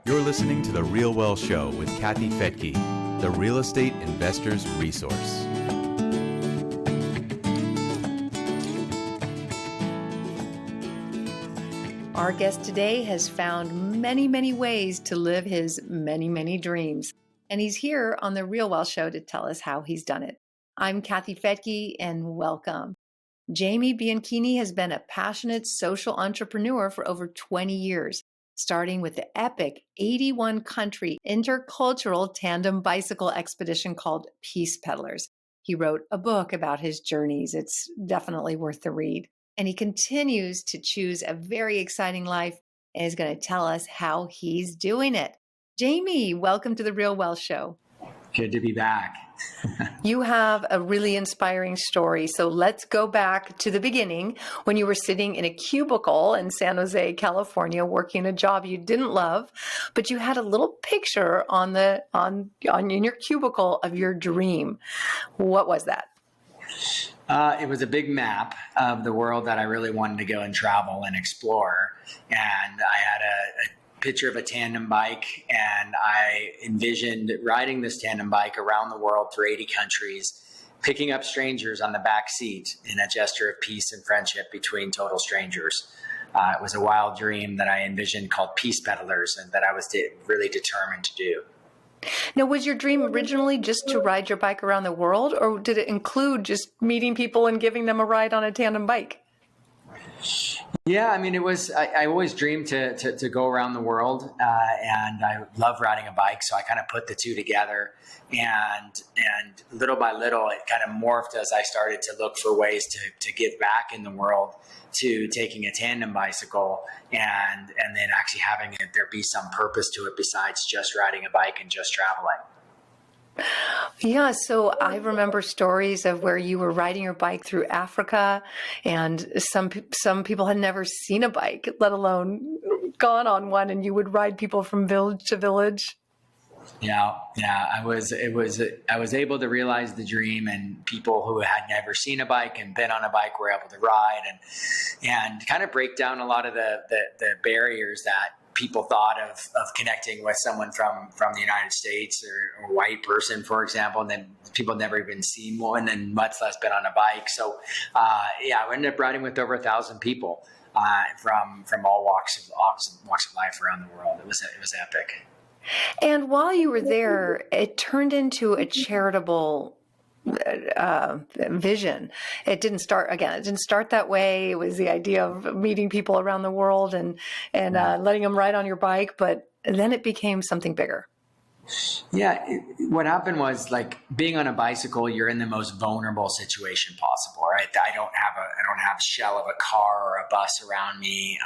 You're listening to The RealWealth Show with Kathy Fettke, the real estate investor's resource. Our guest today has found many, many ways to live his many, many dreams. And he's here on The RealWealth Show to tell us how he's done it. I'm Kathy Fettke, and welcome. Jamie Bianchini has been a passionate social entrepreneur for over 20 years, starting with the epic 81-country intercultural tandem bicycle expedition called Peddlers. He wrote a book about his journeys. It's definitely worth the read. And he continues to choose a very exciting life and is going to tell us how he's doing it. Jamie, welcome to The RealWealth Show. Good to be back. You have a really inspiring story. So let's go back to the beginning when you were sitting in a cubicle in San Jose, California, working a job you didn't love, but you had a little picture in your cubicle of your dream. What was that? It was a big map of the world that I really wanted to go and travel and explore. And I had a picture of a tandem bike, and I envisioned riding this tandem bike around the world through 80 countries, picking up strangers on the back seat in a gesture of peace and friendship between total strangers. It was a wild dream that I envisioned called Peddlers, and that I was really determined to do. Now, was your dream originally just to ride your bike around the world, or did it include just meeting people and giving them a ride on a tandem bike? Yeah, I mean, it was, I always dreamed to go around the world, and I love riding a bike. So I kind of put the two together, and little by little, it kind of morphed as I started to look for ways to give back in the world, to taking a tandem bicycle and then actually having there be some purpose to it besides just riding a bike and just traveling. Yeah, so I remember stories of where you were riding your bike through Africa, and some people had never seen a bike, let alone gone on one, and you would ride people from village to village. Yeah. I was able to realize the dream, and people who had never seen a bike and been on a bike were able to ride and kind of break down a lot of the barriers that people thought of connecting with someone from the United States or a white person, for example, and then people never even seen one, and much less been on a bike. So, I ended up riding with over 1,000 people from all walks of life around the world. It was epic. And while you were there, it turned into a charitable vision. It didn't start that way. It was the idea of meeting people around the world and letting them ride on your bike, but then it became something bigger. Yeah, what happened was, like, being on a bicycle, you're in the most vulnerable situation possible, right? I don't have a shell of a car or a bus around me.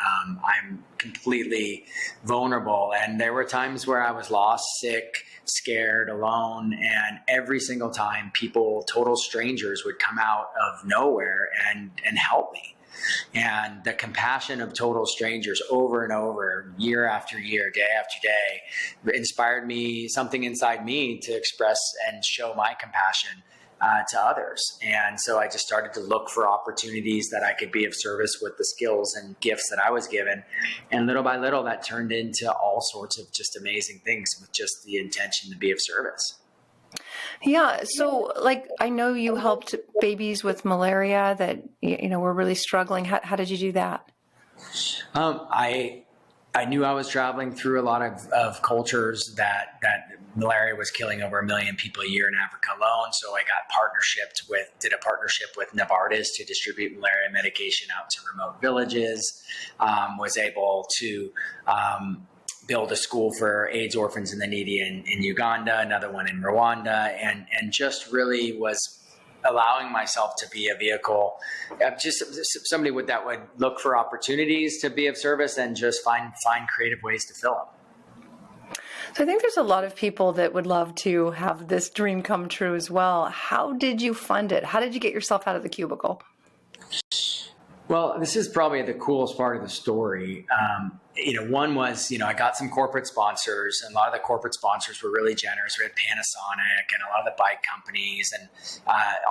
I'm completely vulnerable, and there were times where I was lost, sick, scared, alone, and every single time, total strangers, would come out of nowhere and help me. And the compassion of total strangers over and over, year after year, day after day, inspired me, something inside me, to express and show my compassion to others. And so I just started to look for opportunities that I could be of service with the skills and gifts that I was given. And little by little, that turned into all sorts of just amazing things with just the intention to be of service. Yeah. So, I know you helped babies with malaria that, were really struggling. How did you do that? I knew I was traveling through a lot of cultures that malaria was killing over 1 million people a year in Africa alone. So I did a partnership with Novartis to distribute malaria medication out to remote villages, was able to build a school for AIDS orphans and the needy in Uganda, another one in Rwanda, and just really was allowing myself to be a vehicle, just somebody that would look for opportunities to be of service and just find creative ways to fill them. So I think there's a lot of people that would love to have this dream come true as well. How did you fund it? How did you get yourself out of the cubicle? Well, this is probably the coolest part of the story. One was, I got some corporate sponsors, and a lot of the corporate sponsors were really generous. We had Panasonic and a lot of the bike companies, and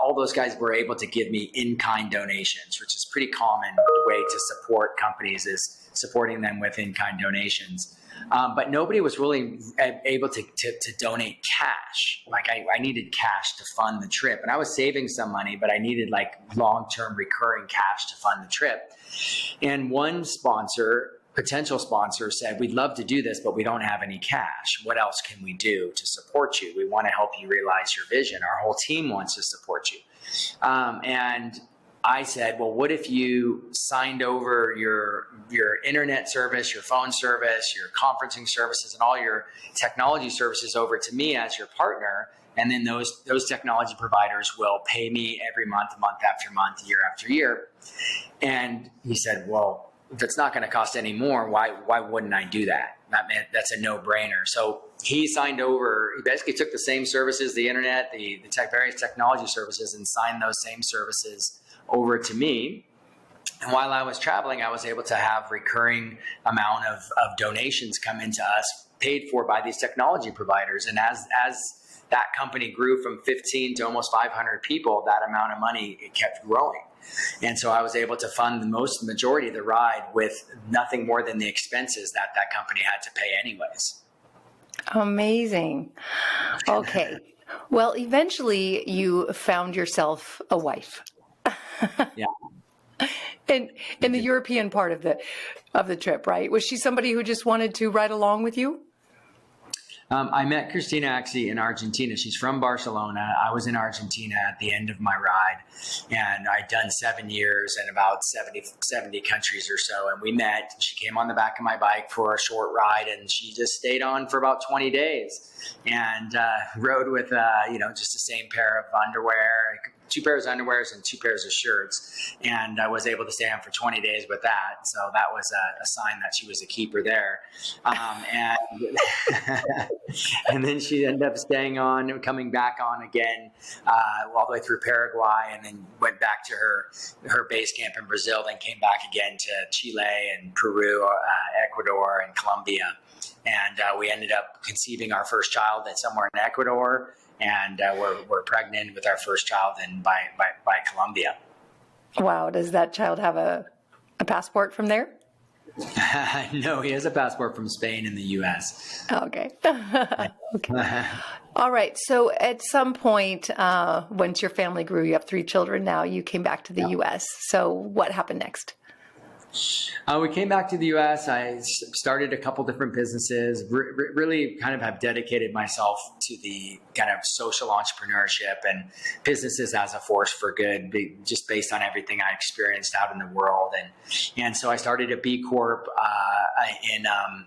all those guys were able to give me in-kind donations, which is pretty common way to support companies, is supporting them with in-kind donations. But nobody was really able to donate cash. Like I needed cash to fund the trip, and I was saving some money, but I needed like long-term recurring cash to fund the trip. And one potential sponsor said, we'd love to do this, but we don't have any cash. What else can we do to support you? We want to help you realize your vision. Our whole team wants to support you. And I said, well, what if you signed over your internet service, your phone service, your conferencing services, and all your technology services over to me as your partner, and then those technology providers will pay me every month after month, year after year. And he said, well, if it's not going to cost any more, why wouldn't I do that? That's a no-brainer. So he signed over, he basically took the same services, the internet, the various technology services, and signed those same services over to me. And while I was traveling, I was able to have recurring amount of donations come into us, paid for by these technology providers. And as that company grew from 15 to almost 500 people, that amount of money, it kept growing. And so I was able to fund the majority of the ride with nothing more than the expenses that company had to pay anyways. Amazing. Okay. Well, eventually you found yourself a wife. Yeah. In the European part of the trip, right? Was she somebody who just wanted to ride along with you? I met Christina actually in Argentina. She's from Barcelona. I was in Argentina at the end of my ride, and I'd done 7 years in about 70 countries or so. And we met. She came on the back of my bike for a short ride, and she just stayed on for about 20 days and rode with just the same pair of underwear, 2 pairs of underwears and 2 pairs of shirts, and I was able to stay on for 20 days with that. So that was a sign that she was a keeper there. And then she ended up staying on and coming back on again all the way through Paraguay, and then went back to her base camp in Brazil, then came back again to Chile and Peru, Ecuador, and Colombia. And we ended up conceiving our first child somewhere in Ecuador, and we're pregnant with our first child by Colombia. Wow. Does that child have a passport from there? No, he has a passport from Spain and the U.S. Okay. Okay. All right. So at some point, once your family grew, you have 3 children now, you came back to the U.S. So what happened next? We came back to the U.S. I started a couple different businesses, really kind of have dedicated myself to the kind of social entrepreneurship and businesses as a force for good, just based on everything I experienced out in the world. And so I started a B Corp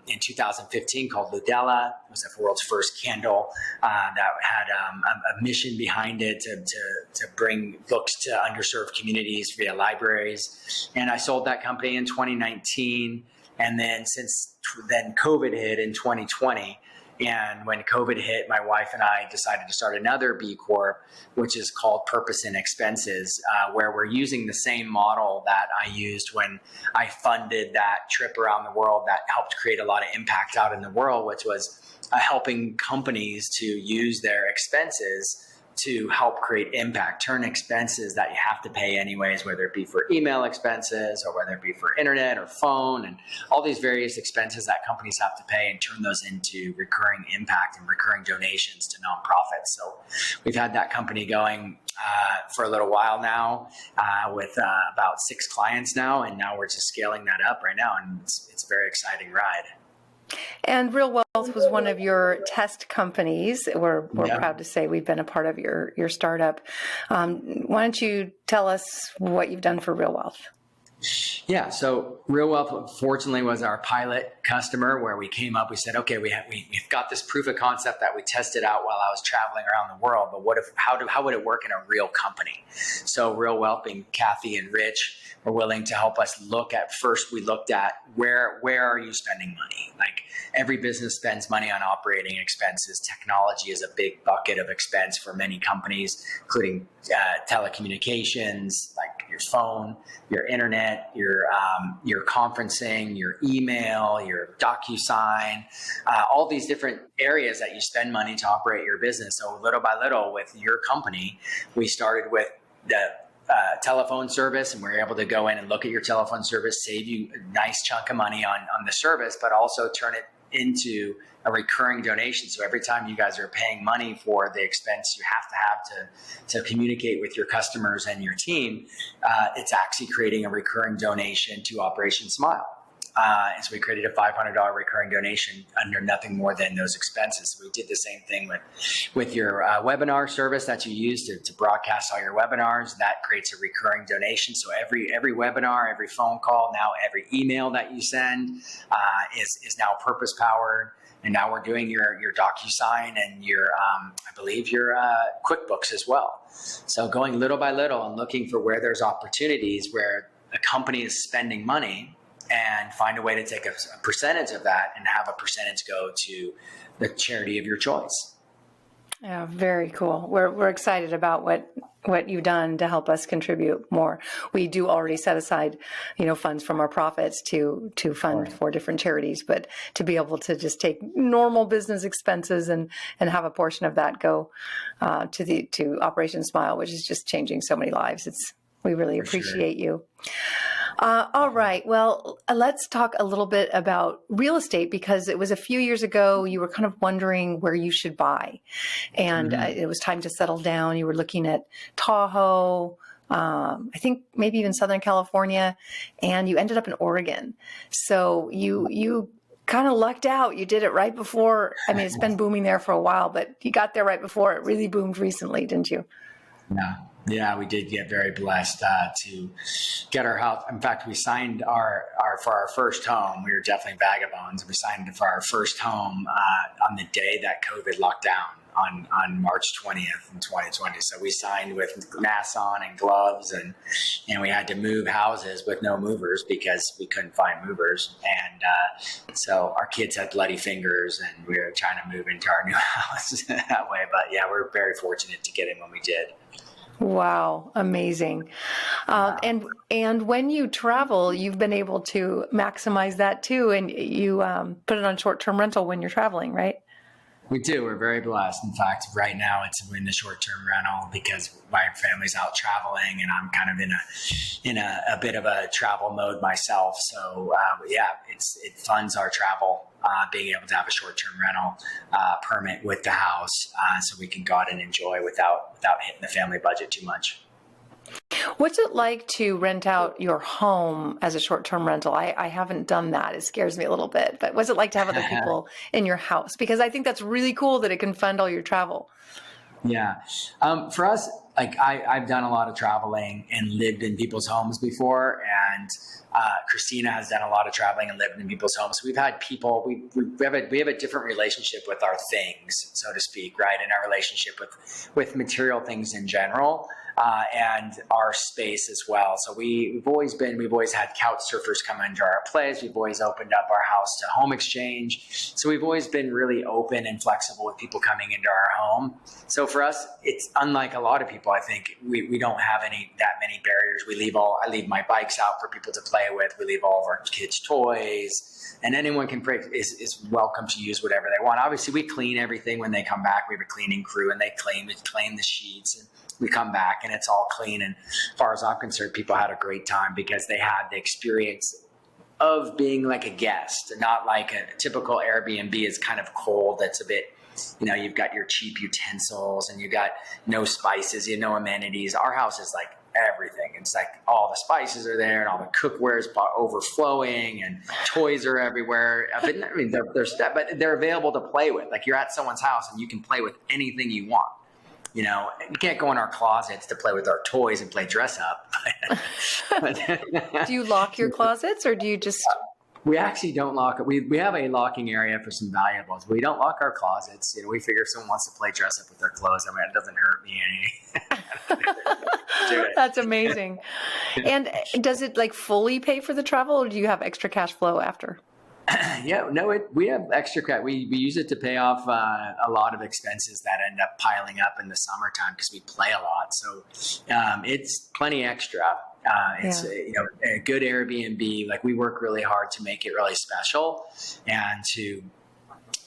in 2015 called Ludella. It was the world's first candle that had a mission behind it to bring books to underserved communities via libraries. And I sold that company in 2019, and then since then COVID hit in 2020, and when COVID hit, my wife and I decided to start another B Corp, which is called Purpose and Expenses, where we're using the same model that I used when I funded that trip around the world that helped create a lot of impact out in the world, which was helping companies to use their expenses to help create impact, turn expenses that you have to pay anyways, whether it be for email expenses or whether it be for internet or phone and all these various expenses that companies have to pay, and turn those into recurring impact and recurring donations to nonprofits. So we've had that company going for a little while now with about 6 clients now, and now we're just scaling that up right now, and it's a very exciting ride. And RealWealth was one of your test companies. We're proud to say we've been a part of your startup. Why don't you tell us what you've done for RealWealth? Yeah, so RealWealth fortunately was our pilot customer, where we came up, we said, okay, we've got this proof of concept that we tested out while I was traveling around the world, but how would it work in a real company? So RealWealth, being Kathy and Rich, were willing to help us look at, first we looked at where are you spending money? Like, every business spends money on operating expenses. Technology is a big bucket of expense for many companies, including telecommunications, like your phone, your internet, your conferencing, your email, your DocuSign, all these different areas that you spend money to operate your business. So little by little with your company, we started with telephone service, and we're able to go in and look at your telephone service, save you a nice chunk of money on the service, but also turn it into a recurring donation. So every time you guys are paying money for the expense you have to communicate with your customers and your team, it's actually creating a recurring donation to Operation Smile. And so we created a $500 recurring donation under nothing more than those expenses. So we did the same thing with your webinar service that you use to broadcast all your webinars. That creates a recurring donation. So every webinar, every phone call, now every email that you send is now purpose powered. And now we're doing your DocuSign and your, I believe your QuickBooks as well. So going little by little and looking for where there's opportunities where a company is spending money, and find a way to take a percentage of that and have a percentage go to the charity of your choice. Yeah, very cool. We're excited about what you've done to help us contribute more. We do already set aside, funds from our profits to fund for different charities, but to be able to just take normal business expenses and have a portion of that go to Operation Smile, which is just changing so many lives. We really appreciate you. All right. Well, let's talk a little bit about real estate, because it was a few years ago you were kind of wondering where you should buy, and it was time to settle down. You were looking at Tahoe, I think maybe even Southern California, and you ended up in Oregon. So you kind of lucked out. You did it right before. I mean, it's been booming there for a while, but you got there right before it really boomed recently, didn't you? Yeah, we did get very blessed to get our house. In fact, we signed for our first home. We were definitely vagabonds. We signed for our first home on the day that COVID locked down on March 20th in 2020. So we signed with masks on and gloves, and we had to move houses with no movers because we couldn't find movers. And so our kids had bloody fingers, and we were trying to move into our new house that way. But yeah, we're very fortunate to get in when we did. Wow. Amazing. And when you travel, you've been able to maximize that too. And you put it on short-term rental when you're traveling, right? We do. We're very blessed. In fact, right now it's in the short-term rental because my family's out traveling, and I'm kind of in a bit of a travel mode myself. So it funds our travel, being able to have a short-term rental permit with the house, so we can go out and enjoy without hitting the family budget too much. What's it like to rent out your home as a short-term rental? I haven't done that. It scares me a little bit. But what's it like to have other people in your house? Because I think that's really cool that it can fund all your travel. Yeah. For us, I've done a lot of traveling and lived in people's homes before. And Christina has done a lot of traveling and lived in people's homes. So we've had people, we have a different relationship with our things, so to speak, right? And our relationship with material things in general. And our space as well. So we've always had couch surfers come into our place. We've always opened up our house to home exchange. So we've always been really open and flexible with people coming into our home. So for us, it's unlike a lot of people. I think we don't have that many barriers. I leave my bikes out for people to play with. We leave all of our kids' toys, and anyone is welcome to use whatever they want. Obviously, we clean everything when they come back. We have a cleaning crew, and we clean the sheets, and we come back and it's all clean. And as far as I'm concerned, people had a great time because they had the experience of being like a guest, not like a typical Airbnb is kind of cold. That's a bit, you've got your cheap utensils and you got no spices, no amenities. Our house is like everything. It's like all the spices are there and all the cookware is overflowing and toys are everywhere. But I mean, they're available to play with. Like you're at someone's house and you can play with anything you want. You can't go in our closets to play with our toys and play dress up. Do you lock your closets, or do you just... We actually don't lock it. We have a locking area for some valuables. We don't lock our closets. We figure if someone wants to play dress up with their clothes, I mean, it doesn't hurt me any. That's amazing. And does it fully pay for the travel, or do you have extra cash flow after? Yeah, no, we have extra cash. We use it to pay off a lot of expenses that end up piling up in the summertime because we play a lot. So it's plenty extra. It's a good Airbnb. Like we work really hard to make it really special and to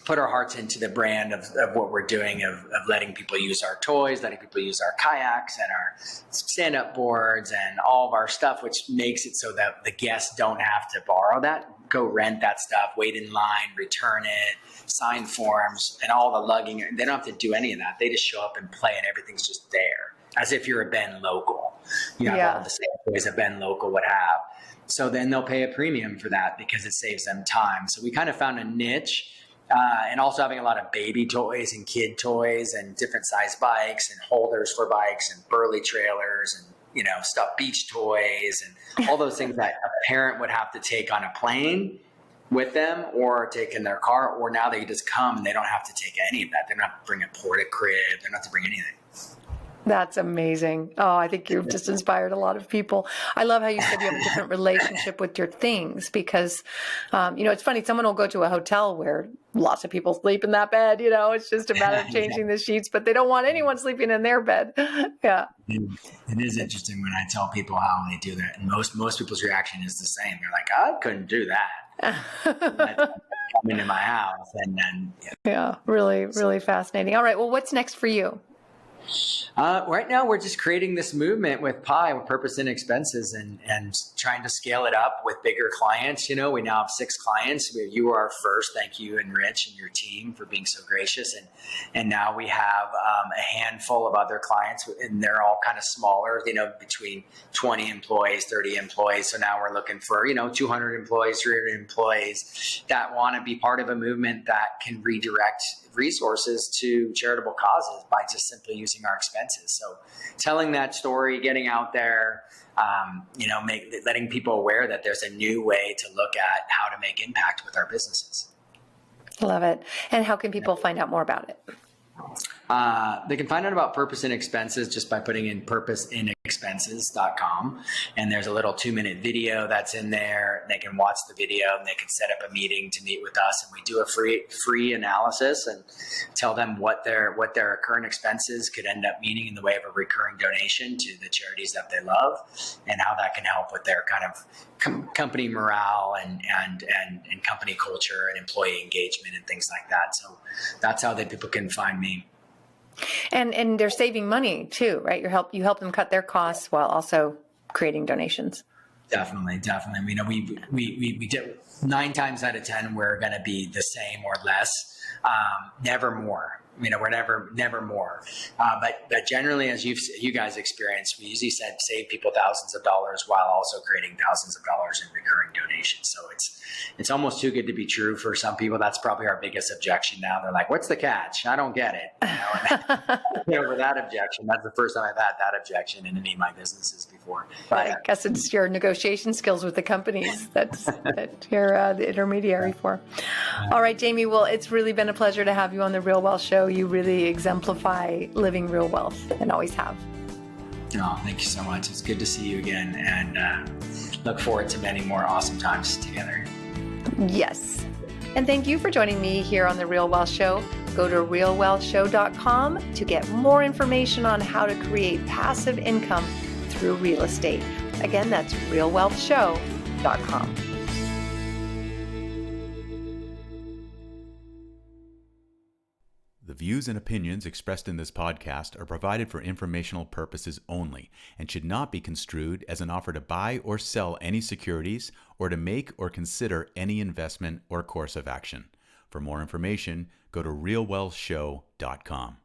put our hearts into the brand of what we're doing, of letting people use our toys, letting people use our kayaks and our stand-up boards and all of our stuff, which makes it so that the guests don't have to borrow that, go rent that stuff, wait in line, return it, sign forms, and all the lugging. They don't have to do any of that. They just show up and play, and everything's just there, as if you're a Ben Local. You have all the same toys a Ben Local would have. So then they'll pay a premium for that because it saves them time. So we kind of found a niche. And also having a lot of baby toys and kid toys and different size bikes and holders for bikes and burly trailers and, stuffed beach toys and all those things that a parent would have to take on a plane with them or take in their car, or now they can just come and they don't have to take any of that. They don't have to bring a porta crib. They don't have to bring anything. That's amazing. Oh, I think you've just inspired a lot of people. I love how you said you have a different relationship with your things because, it's funny. Someone will go to a hotel where lots of people sleep in that bed. It's just a matter of changing the sheets, but they don't want anyone sleeping in their bed. Yeah. It is interesting when I tell people how they do that. And most people's reaction is the same. They're like, I couldn't do that. Come into my house. And then, yeah, really, really fascinating. All right. Well, what's next for you? Right now, we're just creating this movement with Pi, with Purpose and Expenses, and trying to scale it up with bigger clients. We now have 6 clients. You were our first. Thank you, and Rich and your team for being so gracious. And now we have a handful of other clients, and they're all kind of smaller, between 20 employees, 30 employees. So now we're looking for, 200 employees, 300 employees that want to be part of a movement that can redirect resources to charitable causes by just simply using our expenses. So telling that story, getting out there, letting people aware that there's a new way to look at how to make impact with our businesses. Love it. And how can people find out more about it? They can find out about Purpose and Expenses just by putting in purposeinexpenses.com. And there's a little 2-minute video that's in there. They can watch the video and they can set up a meeting to meet with us. And we do a free analysis and tell them what their current expenses could end up meaning in the way of a recurring donation to the charities that they love, and how that can help with their kind of company morale and company culture and employee engagement and things like that. So that's how people can find me. And they're saving money too, right? You help them cut their costs while also creating donations. Definitely. We did 9 times out of 10, we're going to be the same or less, never more. We're never more. But generally, as you guys experience, we usually save people thousands of dollars while also creating thousands of dollars in recurring donations. So it's almost too good to be true for some people. That's probably our biggest objection now. They're like, "What's the catch? I don't get it." Over that objection, that's the first time I've had that objection in any of my businesses before. I guess it's your negotiation skills with the companies that you're the intermediary for. All right, Jamie. Well, it's really been a pleasure to have you on the Real Wealth Show. You really exemplify living real wealth and always have. Oh, thank you so much. It's good to see you again, and look forward to many more awesome times together. Yes. And thank you for joining me here on the Real Wealth Show. Go to realwealthshow.com to get more information on how to create passive income through real estate. Again, that's realwealthshow.com. The views and opinions expressed in this podcast are provided for informational purposes only and should not be construed as an offer to buy or sell any securities or to make or consider any investment or course of action. For more information, go to realwealthshow.com.